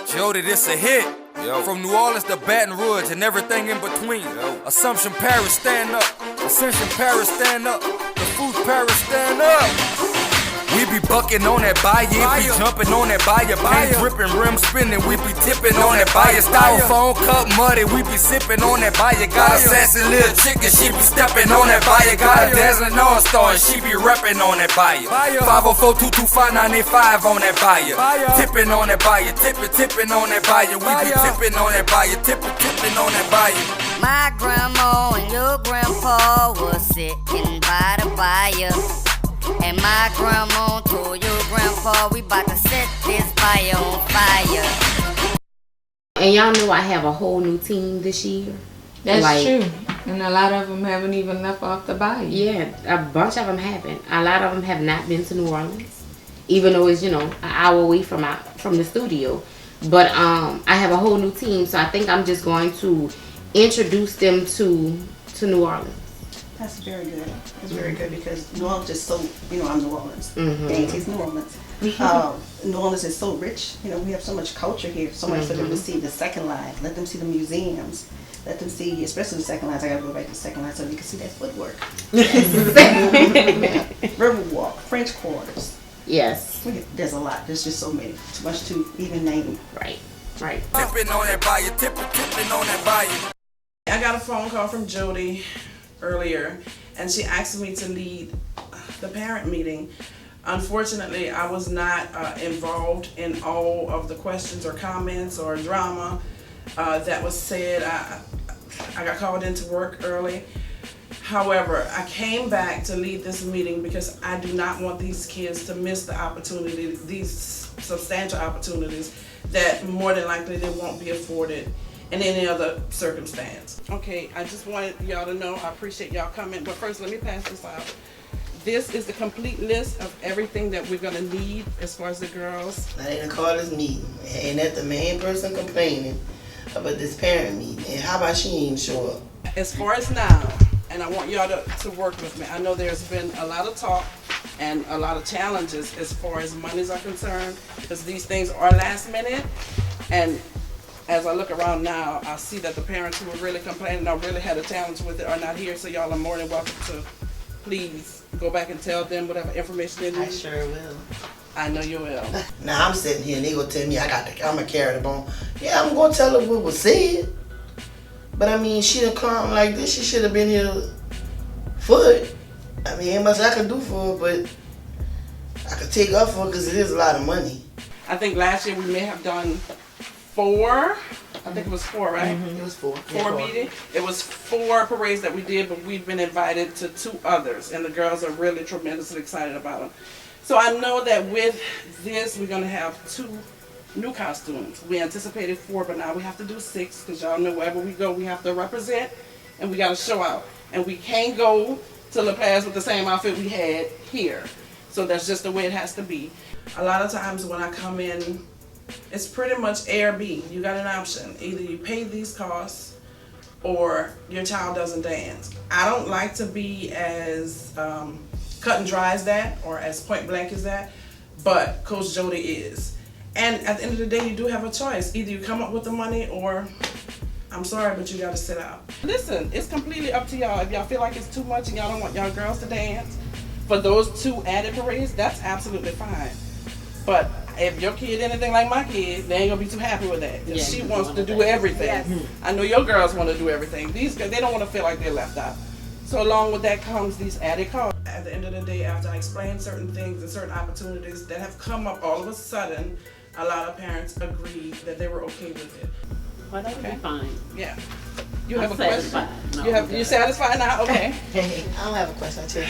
Jodi, this a hit. Yo. From New Orleans to Baton Rouge and everything in between. Yo. Assumption Paris, stand up. Ascension Paris, stand up. The Food Paris, stand up. We be bucking on that Bayou, be jumping on that Bayou, dripping, rim spinning, we be tipping on that Bayou. Styrofoam cup muddy, we be sipping on that Bayou. Got a sassy little chicken, she be stepping on that Bayou. Got a Dazzling Allstars, she be repping on that Bayou. 504-225-985 on that Bayou. Tipping on that Bayou, tipping on that Bayou. We be tipping on that Bayou, tipping on that Bayou. My grandma and your grandpa was sitting by the bayou. And my grandma told your grandpa we bout to set this bayou on fire. And y'all know I have a whole new team this year. That's true. And a lot of them haven't even left off the bayou. Yeah, a bunch of them haven't. A lot of them have not been to New Orleans. Even though it's, an hour away from the studio. But I have a whole new team, so I think I'm just going to introduce them to New Orleans. That's very good. That's very good because New Orleans is so, I'm New Orleans. Dainty's New Orleans. New Orleans is so rich. We have so much culture here, so much for them to see the second line. Let them see the museums. Let them see, especially the second lines. I gotta go back to the second line so you can see that footwork. Riverwalk, French Quarters. Yes. There's a lot. There's just so many. Too much to even name. Right. Tipping on that Bayou, tipping on that Bayou. I got a phone call from Jodi earlier, and she asked me to lead the parent meeting. Unfortunately, I was not involved in all of the questions or comments or drama that was said. I got called into work early. However, I came back to lead this meeting because I do not want these kids to miss the opportunity, these substantial opportunities that more than likely they won't be afforded in any other circumstance. Okay, I just wanted y'all to know I appreciate y'all coming, but first let me pass this out. This is the complete list of everything that we're gonna need as far as the girls. I didn't call this meeting. Ain't that the main person complaining about this parent meeting? And how about she ain't show up? As far as now, and I want y'all to work with me. I know there's been a lot of talk and a lot of challenges as far as monies are concerned, because these things are last minute. And as I look around now, I see that the parents who were really complaining or really had a challenge with it are not here, so y'all are more than welcome to please go back and tell them whatever information they need. I sure will. I know you will. Now I'm sitting here and they gonna tell me I'm gonna carry the bone. Yeah, I'm gonna tell her what was said. But I mean, she done come like this, she should have been here for it. I mean, ain't much I could do for her, but I could take up for her because it is a lot of money. I think last year we may have done 4. I think it was 4, right? It was 4. Four meetings. It was 4 parades that we did, but we've been invited to 2 others, and the girls are really tremendously excited about them. So I know that with this, we're gonna have 2 new costumes. We anticipated 4, but now we have to do 6 because y'all know wherever we go, we have to represent and we got to show out. And we can't go to La Paz with the same outfit we had here. So that's just the way it has to be. A lot of times when I come in, it's pretty much A or B. You got an option. Either you pay these costs or your child doesn't dance. I don't like to be as cut and dry as that or as point blank as that, but Coach Jodi is. And at the end of the day, you do have a choice. Either you come up with the money or, I'm sorry, but you gotta sit out. Listen, it's completely up to y'all. If y'all feel like it's too much and y'all don't want y'all girls to dance, for those 2 added parades, that's absolutely fine. But if your kid anything like my kid, they ain't gonna be too happy with that. If she wants to do everything. Yes. I know your girls want to do everything. These girls, they don't want to feel like they're left out. So along with that comes these added costs. At the end of the day, after I explain certain things and certain opportunities that have come up all of a sudden, a lot of parents agreed that they were okay with it. Well, that would be fine. Yeah. You have I'm a question? No, You satisfied now? Okay. Hey, I don't have a question. I tell you.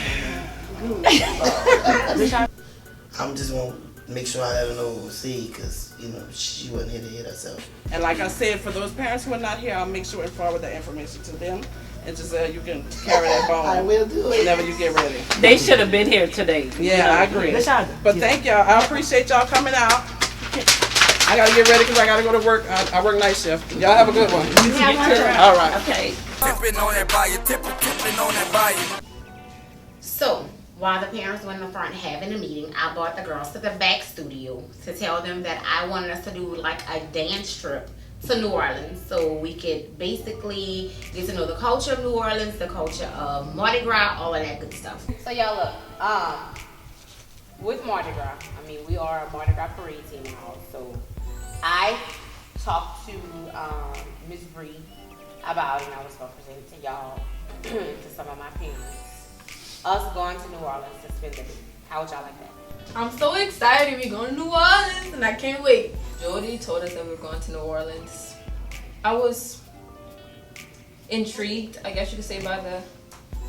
I'm just gonna make sure I let her know what was said because she wasn't here to hit herself. And like I said, for those parents who are not here, I'll make sure and forward that information to them. And just you can carry that bone. I will do it. Whenever you get ready. They should have been here today. Yeah, I agree. But thank y'all. I appreciate y'all coming out. I gotta get ready because I gotta go to work. I work night shift. Y'all have a good one. All right. Okay. Tipping on that Bayou, tipping on that Bayou. So, while the parents were in the front having a meeting, I brought the girls to the back studio to tell them that I wanted us to do like a dance trip to New Orleans so we could basically get to know the culture of New Orleans, the culture of Mardi Gras, all of that good stuff. So y'all look, with Mardi Gras, I mean, we are a Mardi Gras parade team now, so I talked to Miss Bree about it, and I was going to present it to y'all, to some of my parents, us going to New Orleans to spend the day. How would y'all like that? I'm so excited. We're going to New Orleans and I can't wait. Jodi told us that we were going to New Orleans. I was intrigued, I guess you could say, by the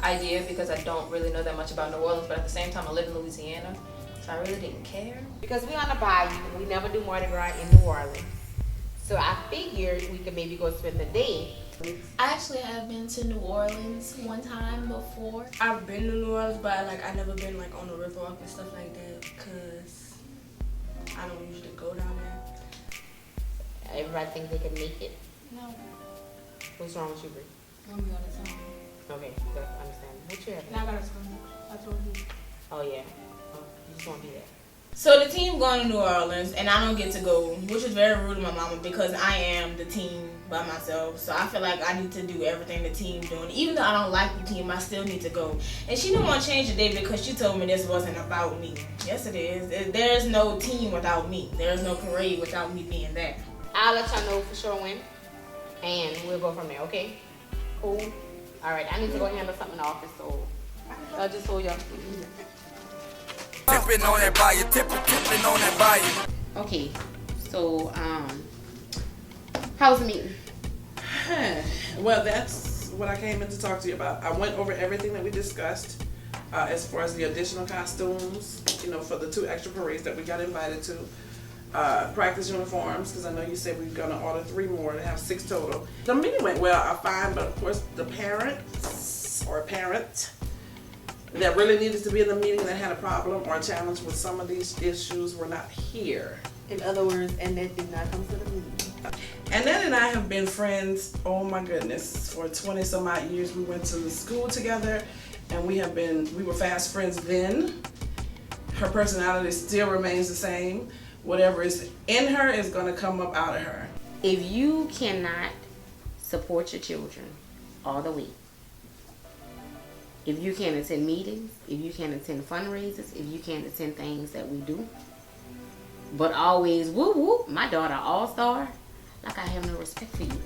idea because I don't really know that much about New Orleans, but at the same time I live in Louisiana, so I really didn't care. Because we're on the Bayou, we never do Mardi Gras in New Orleans. So I figured we could maybe go spend the day. I actually have been to New Orleans one time before. I've been to New Orleans, but I never been like on the riverwalk and stuff like that because I don't usually go down there. Everybody think they can make it? No, What's wrong with you, Bree? I'm going to town. Okay, good, understand. What you have? And I got a swim. I told you. Oh yeah, oh, you just want to be there. So the team going to New Orleans, and I don't get to go, which is very rude to my mama because I am the team by myself. So I feel like I need to do everything the team doing. Even though I don't like the team, I still need to go. And she didn't want to change the day because she told me this wasn't about me. Yes, it is. There's no team without me. There's no parade without me being there. I'll let y'all know for sure when, and we'll go from there. Okay? Cool. All right. I need to go handle something in the office, so I'll just hold y'all. Tippin on that Bayou, tippin on that Bayou. Okay. So how's the meeting? Well, that's what I came in to talk to you about. I went over everything that we discussed as far as the additional costumes, for the 2 extra parades that we got invited to. Practice uniforms, because I know you said we we're going to order 3 more to have 6 total. The meeting went well, fine, but of course the parents or parent that really needed to be in the meeting that had a problem or a challenge with some of these issues were not here. In other words, Annette did not come to the meeting. Annette and I have been friends, oh my goodness, for 20 some odd years. We went to the school together and we were fast friends then. Her personality still remains the same. Whatever is in her is gonna come up out of her. If you cannot support your children all the way, if you can't attend meetings, if you can't attend fundraisers, if you can't attend things that we do, but always whoop whoop, my daughter all-star, like I have no respect for you.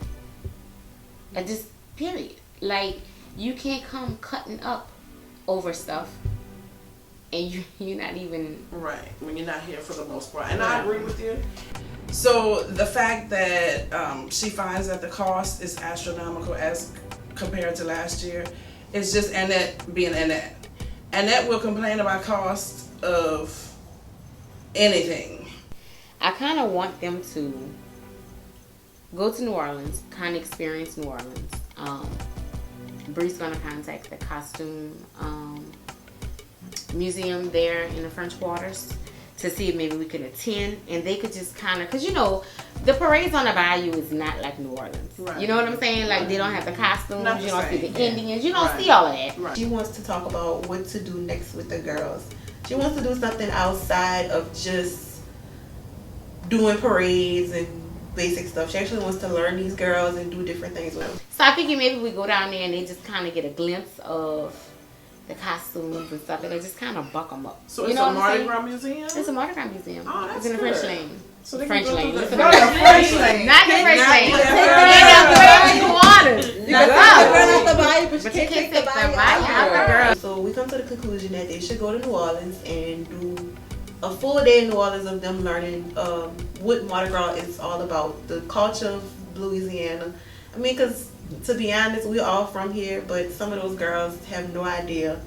And just period. Like you can't come cutting up over stuff and you're not even right when you're not here for the most part. And I agree with you. So the fact that she finds that the cost is astronomical as compared to last year, it's just Annette being Annette. Annette will complain about cost of anything. I kind of want them to go to New Orleans, kind of experience New Orleans. Bree's gonna contact the costume museum there in the French Quarters to see if maybe we could attend, and they could just kind of, because the parades on the Bayou is not like New Orleans. Right. You know what I'm saying? Like they don't have the costumes, you don't see the Indians, you don't see all of that. Right. She wants to talk about what to do next with the girls. She wants to do something outside of just doing parades and basic stuff. She actually wants to learn these girls and do different things with them. So I figure maybe we go down there and they just kind of get a glimpse of the costumes and stuff, and they just kind of buck them up. So it's a Mardi Gras museum? It's a Mardi Gras museum. Oh, that's it's in the good. French Lane. So they French can go Lane. to the Not the French Lane. Not the French Lane. Not the You can Run out the Bayou, but you But can't you take can't the take the Bayou Bayou out. out. So we come to the conclusion that they should go to New Orleans and do a full day in New Orleans of them learning what Mardi Gras is all about, the culture of Louisiana. I mean, because to be honest, we're all from here, but some of those girls have no idea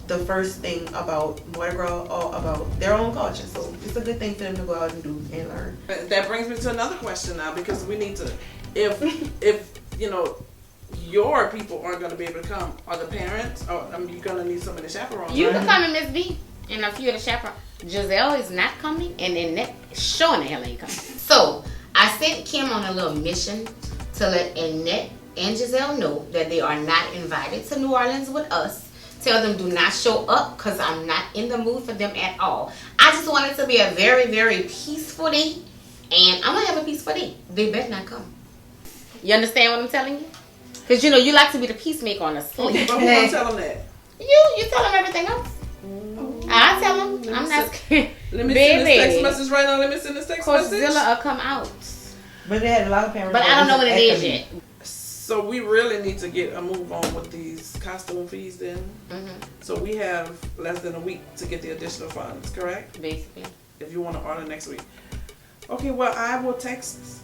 the first thing about Mardi Gras or about their own culture. So it's a good thing for them to go out and do and learn. That brings me to another question now, because we need to, if your people aren't going to be able to come, are the parents, or you're going to need somebody to chaperone? You can come in Miss B and a few of the chaperones. Giselle is not coming, and then that showing the hell ain't coming. So I sent Kim on a little mission to let Annette and Giselle know that they are not invited to New Orleans with us Tell them do not show up because I'm not in the mood for them at all. I just want it to be a very, very peaceful day. And I'm going to have a peaceful day. They better not come. You understand what I'm telling you? Because, you know, you like to be the peacemaker on the sleep. Okay, but who's going to tell them that? You tell them everything else. I tell them. I'm not scared. Let me send this text message right now. Let me send this text message. Coachzilla will come out. But they had a lot of parents. But I don't know what it is yet. So we really need to get a move on with these costume fees then. So we have less than a week to get the additional funds, correct? Basically. If you want to order next week. Okay, well I will text.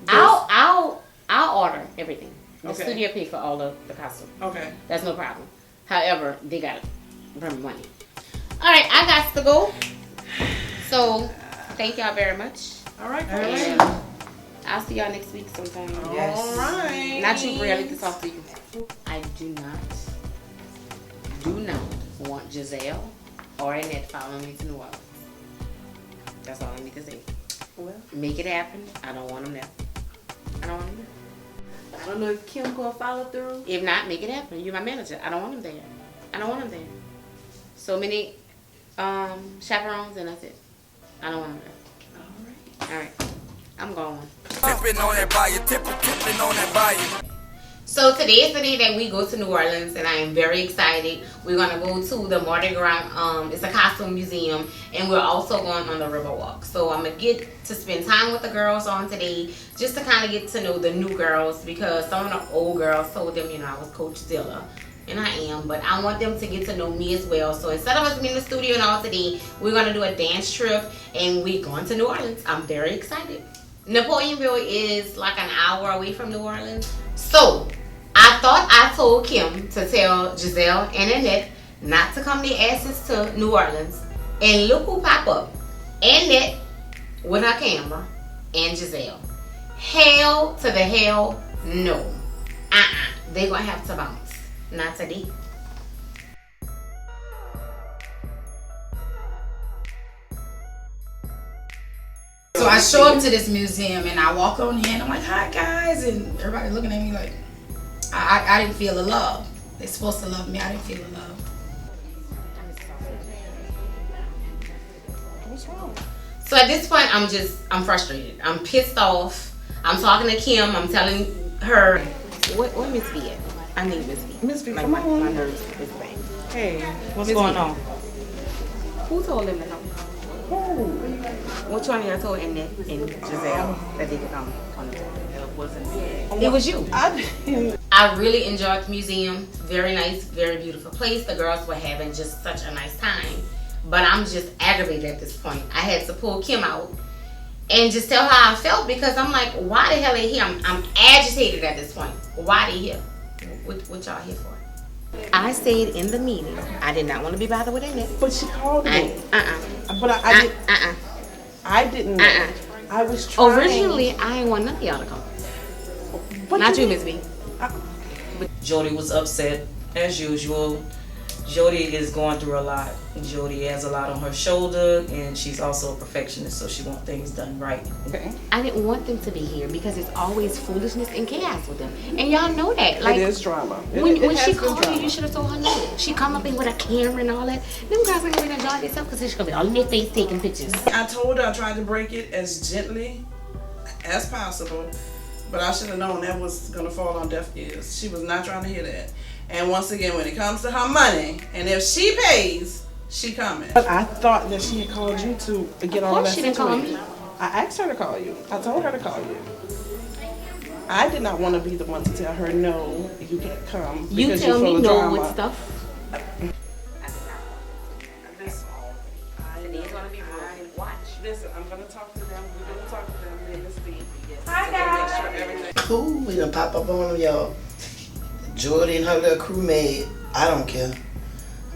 I'll order everything. The Okay. studio pay for all of the costume. Okay. That's no problem. However, they got to bring money. All right, I got to go. So thank y'all very much. All right. And I'll see y'all next week sometime. Yes. All right. Not you, really, to talk to you. I do not want Giselle or Annette following me to New Orleans. That's all I need to say. Well, make it happen. I don't want them there. I don't want them there. I don't know if Kim gonna follow through. If not, make it happen. You're my manager. I don't want them there. I don't want them there. So many chaperones and that's it. I don't want them there. All right. I'm going. Tippin on that Bayou, tippin on that Bayou. So today is the day that we go to New Orleans, and I am very excited. We're gonna go to the Mardi Gras. It's a costume museum, and we're also going on the Riverwalk. So I'm gonna get to spend time with the girls on today, just to kind of get to know the new girls, because some of the old girls told them, you know, I was Coachzilla, and I am, but I want them to get to know me as well. So instead of us being in the studio and all today, we're gonna do a dance trip, and we're going to New Orleans. I'm very excited. Napoleonville is like an hour away from New Orleans, so I thought I told Kim to tell Giselle and Annette not to come their asses to New Orleans. And look who pop up. Annette with her camera and Giselle. Hell to the hell no. They gonna have to bounce. Not today. So I show up to this museum and I walk on in. I'm like, hi guys, and everybody looking at me like, I didn't feel the love. They're supposed to love me. I didn't feel the love. What's wrong? So at this point, I'm frustrated. I'm pissed off. I'm talking to Kim. I'm telling her, where Miss V at? I need Miss V. Miss V, like come on. My nerves is bad. Hey, what's Miss going V. on? Who told them to come? Which one of y'all told Annette and Giselle that they could come on the tour? It was you. I really enjoyed the museum. Very nice, very beautiful place. The girls were having just such a nice time. But I'm just aggravated at this point. I had to pull Kim out and just tell her how I felt, because I'm like, why the hell are they here? I'm agitated at this point. Why they here? What y'all here for? I said in the meeting, I did not want to be bothered with Annette. But she called me. But I didn't. I was trying. Originally, I didn't want none of y'all to come. Not you, Miss B. Jodi was upset as usual. Jodi is going through a lot. Jodi has a lot on her shoulder, and she's also a perfectionist, so she wants things done right. Okay. I didn't want them to be here because it's always foolishness and chaos with them, and y'all know that. Like, it is drama. When she called you, you should have told her no. She come up in with a camera and all that. Them girls ain't gonna enjoy themselves because she's gonna be all in their face taking pictures. I told her I tried to break it as gently as possible, but I should have known that was gonna fall on deaf ears. She was not trying to hear that. And once again, when it comes to her money, and if she pays, she coming. But I thought that she had called you to get all that situation. Of course she didn't call me. I asked her to call you. I told her to call you. I did not want to be the one to tell her, no, you can't come. You tell me no with stuff. Listen, I'm going to talk to them. We're going to talk to them. They're going to speak. Hi, guys. Cool, we done pop up on them, y'all. Jodi and her little crewmate, I don't care.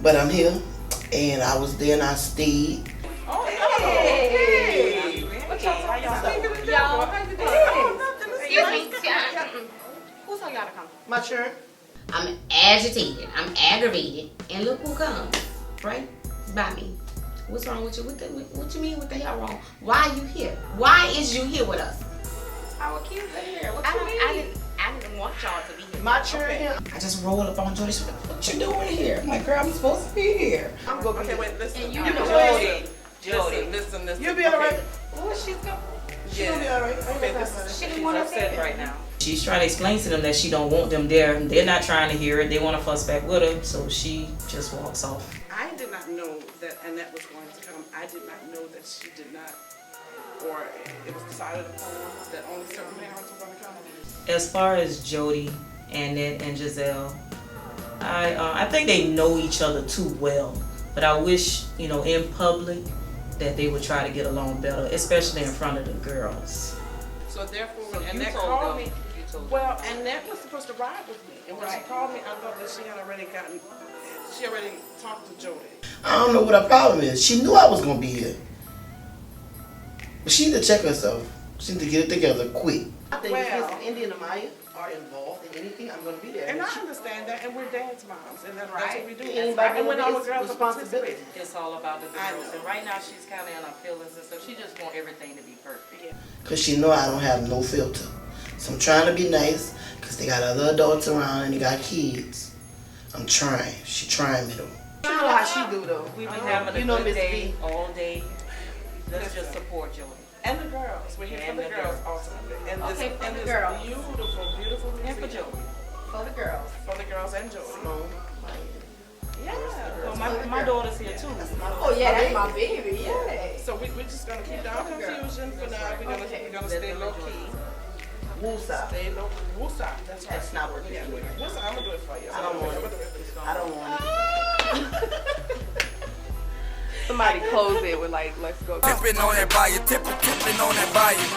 But I'm here, and I was there and I stayed. Oh, hey! What y'all talking about? Y'all, how you doing? Excuse me. Who told y'all to come? My church. I'm agitated. I'm aggravated. And look who comes, right? By me. What's wrong with you? What you mean, what the hell wrong? Why are you here? Why is you here with us? Our kids are here. What you mean? I didn't want y'all to be here. My chair. I just rolled up on Jodi. She's like, what you doing here? I'm like, girl, I'm supposed to be here. I'm going. Okay, wait, listen. And you know Jodi. Listen. You'll be all right. Well, she's going. She'll be all right. She didn't want to upset right now. She's trying to explain to them that she don't want them there. They're not trying to hear it. They want to fuss back with her, so she just walks off. I did not know that Annette was going to come. I did not know that she did not, or it was decided upon that only certain parents were going to come. As far as Jodi, Annette, and Giselle, I think they know each other too well. But I wish, in public, that they would try to get along better, especially in front of the girls. So therefore, when Annette called me, well, Annette was supposed to ride with me, and when she called me, I thought that she already talked to Jodi. I don't know what her problem is. She knew I was gonna be here, but she need to check herself. She need to get it together quick. I think if Indy and Amaya are involved in anything, I'm going to be there. And I understand that, and we're dance moms, and that's what we do. Anybody And when all the it's girls responsibility. It's all about the girls, and right now she's kind of in her feelings and stuff. She just wants everything to be perfect. Cause she know I don't have no filter. So I'm trying to be nice, cause they got other adults around and they got kids. I'm trying. She trying me though. You know how she do though. We've been having a good day all day. Let's just support Jodi. And the girls. We're here for the girls ultimately. And this beautiful, beautiful museum. And for Jodi. For the girls. For the girls and Jodi. Yeah. Well, my daughter's here too. Oh yeah, that's my baby. Yeah. So we're just gonna keep down confusion for now. We're gonna stay low key. Woosah. Stay low. Woosah. That's right. That's not working. Yeah. Woosah. I'm gonna do it for you. I don't want it. I don't want it. Somebody close it with like, let's go. Tippin on that Bayou, tippin on that Bayou.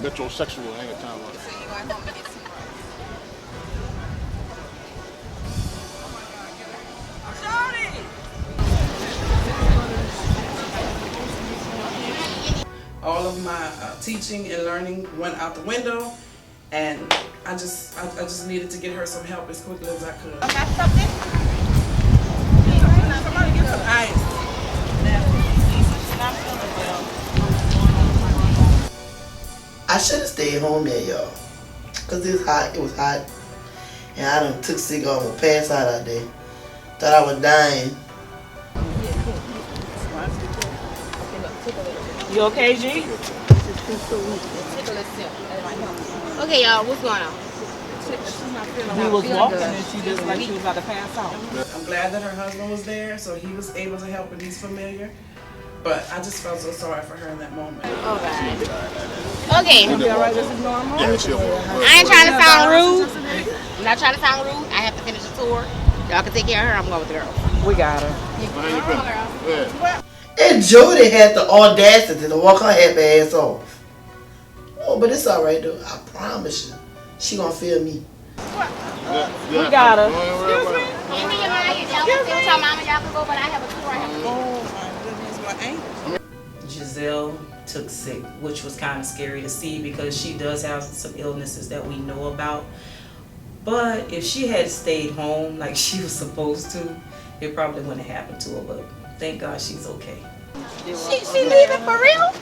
Metrosexual, I ain't got time for that. All of my teaching and learning went out the window, and I just needed to get her some help as quickly as I could. Got something? Somebody get some ice. I should have stayed home there, y'all. Cause it was hot. It was hot. And I done took sick off and passed out that day. Thought I was dying. You okay, G? Okay, y'all, what's going on? We was walking and she just like she was about to pass out. I'm glad that her husband was there, so he was able to help, and he's familiar. But I just felt so sorry for her in that moment. Okay. You all right? This is normal? Yeah, chill. I ain't trying to sound rude. I'm not trying to sound rude. I have to finish the tour. Y'all can take care of her. I'm going with the girls. We got her. And Jodi had the audacity to walk her happy ass off. Oh, but it's all right though. I promise you, she gonna feel me. We got her. Tell mama y'all can go, but I have a tour. I have to go. Giselle took sick, which was kind of scary to see because she does have some illnesses that we know about. But if she had stayed home like she was supposed to, it probably wouldn't have happened to her. But thank God she's okay. She leaving for real?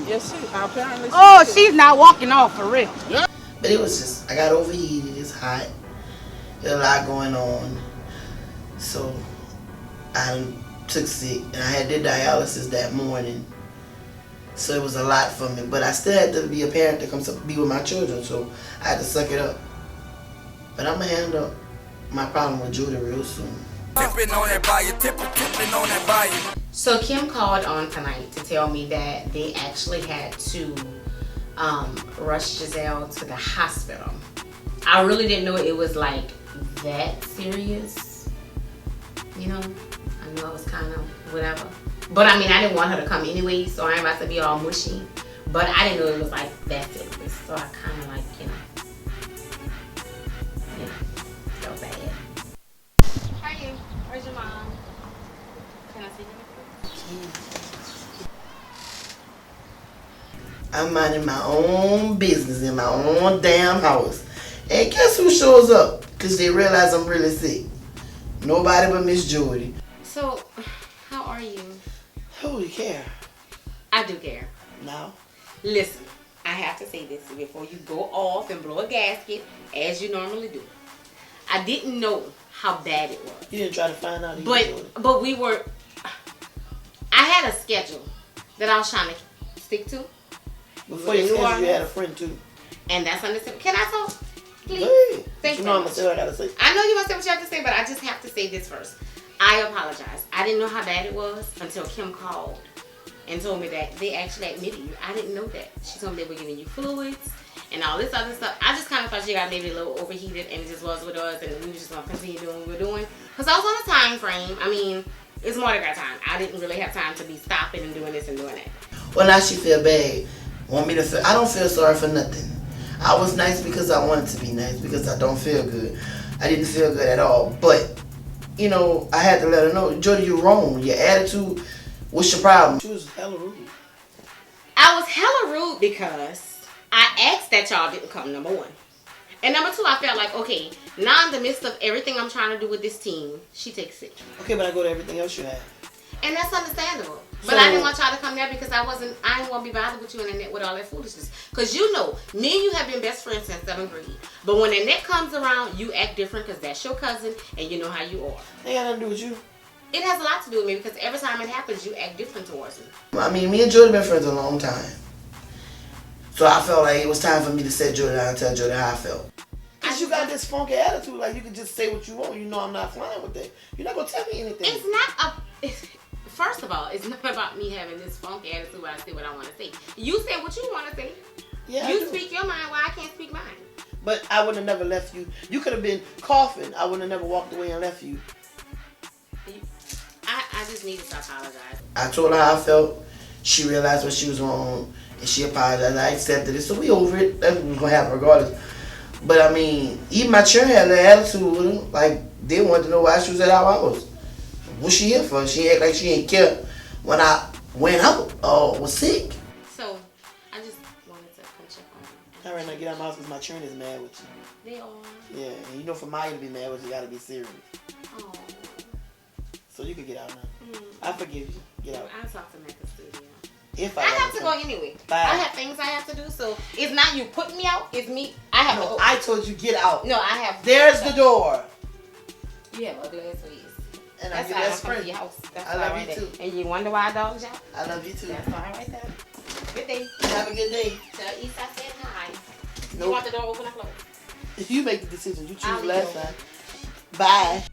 Yes, she apparently. Oh, she's not walking off for real. But it was just, I got overheated. It's hot. There's a lot going on. So I took sick, and I did dialysis that morning. So it was a lot for me. But I still had to be a parent to come be with my children. So I had to suck it up. But I'm going to handle my problem with Jodi real soon. Tippin on that Bayou, tippin on that Bayou. So Kim called on tonight to tell me that they actually had to rush Giselle to the hospital. I really didn't know it was like that serious. You know, I know it was kind of whatever. But I mean, I didn't want her to come anyway, so I ain't about to be all mushy. But I didn't know it was like that serious. So I kind of like, you know, felt bad. Hi, you. Where's your mom? Can I see you? I'm minding my own business in my own damn house. And guess who shows up? Because they realize I'm really sick. Nobody but Miss Jodi. So, how are you? Who do you care? I do care. No. Listen, I have to say this before you go off and blow a gasket, as you normally do. I didn't know how bad it was. You didn't try to find out. But we were. I had a schedule that I was trying to stick to. Before you schedule, you had a friend too. And that's understandable. Can I talk? Please. Hey, Thank you. know I'm gonna say what I gotta say. I know you must say what you have to say, but I just have to say this first. I apologize. I didn't know how bad it was until Kim called and told me that they actually admitted you. I didn't know that. She told me they were giving you fluids and all this other stuff. I just kind of thought you got maybe a little overheated and it just was what it was, and we were just gonna continue doing what we were doing. Cause I was on a time frame. I mean, it's Mardi Gras time. I didn't really have time to be stopping and doing this and doing that. Well, now she feel bad. Want me to feel? I don't feel sorry for nothing. I was nice because I wanted to be nice, because I don't feel good. I didn't feel good at all. But, you know, I had to let her know, Jodi, you're wrong. Your attitude, what's your problem? She was hella rude. I was hella rude because I asked that y'all didn't come, number one. And number two, I felt like, okay, now in the midst of everything I'm trying to do with this team, she takes it. Okay, but I go to everything else you have. And that's understandable. But I didn't want y'all to come there because I didn't want to be bothered with you and Annette with all that foolishness. Because you know, me and you have been best friends since 7th grade. But when Annette comes around, you act different because that's your cousin and you know how you are. Ain't got nothing to do with you. It has a lot to do with me because every time it happens, you act different towards me. I mean, me and Jodi been friends a long time. So I felt like it was time for me to set Jodi down and tell Jodi how I felt. Because you got this funky attitude, like you can just say what you want. You know I'm not flying with that. You're not going to tell me anything. It's not first of all, it's not about me having this funky attitude where I say what I want to say. You say what you want to say. Yeah, you speak your mind while I can't speak mine. But I would have never left you. You could have been coughing. I would have never walked away and left you. I just needed to apologize. I told her how I felt. She realized what she was wrong. And she apologized. I accepted it. So we over it. That's what we're going to happen regardless. But I mean, even my children had an attitude with her. Like, they wanted to know why she was at our house. What's she here for? She act like she ain't care when I went out or was sick. So, I just wanted to come check on you. All right, now get out of my house because my children is mad with you. They are. Yeah, and you know for Maya to be mad with you, you gotta be serious. Oh. So you can get out now. I forgive you. Get out. I'll talk to them at the studio. If I have to go anyway. Bye. I have things I have to do, so it's not you putting me out, it's me. I have to go. I told you get out. No, I have. There's the door. You have ugly ass ways. And that's I'm your best friend. Your house. That's I love you too. And you wonder why dogs out? I love you too. That's all right there. Good day. Have a good day. Tell East I said hi. Nope. You want the door open or closed? If you make the decision, you choose last time. Bye.